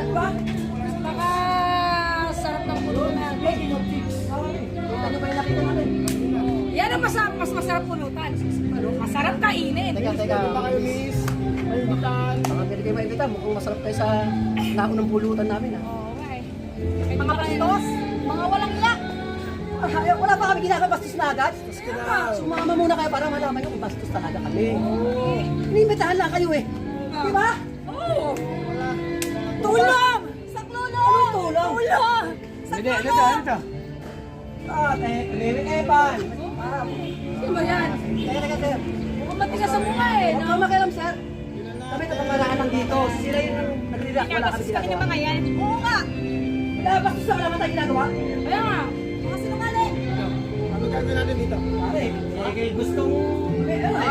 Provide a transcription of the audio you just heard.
ba? Napakasarap ng pulutan. Ano ba yung nakita natin? Yan ang mas masarap pulutan. Masarap kainin. Teka. Ba kayo, miss? May bitan. Baka pwede kayo maibita. Mukhang masarap kayo sa naunang pulutan namin. Oo nga eh. Mga bastos, mga walang iyak. Wala pa kami ginagawa bastos na agad. na. Sumama muna kayo para malaman nyo kung bastos talaga kami. Inimbitahan lang kayo eh. Di ba? Oo. Tulong! Saklolo! Anong tulong? Tulong! Saklolo! Lirik Evan. Sino ba yan? Teka, sir. Mukhang matigas ang mukha eh. Huwag kang makialam, sir. Kami tapamaraan lang dito. Sila yung nag-react. Wala kami ginagawa. yan. Oo nga! Wala, bastos na wala man tayo ginagawa. Kaya nga. Mga sinungaling! Ano gagawin natin dito? Pare, gustong...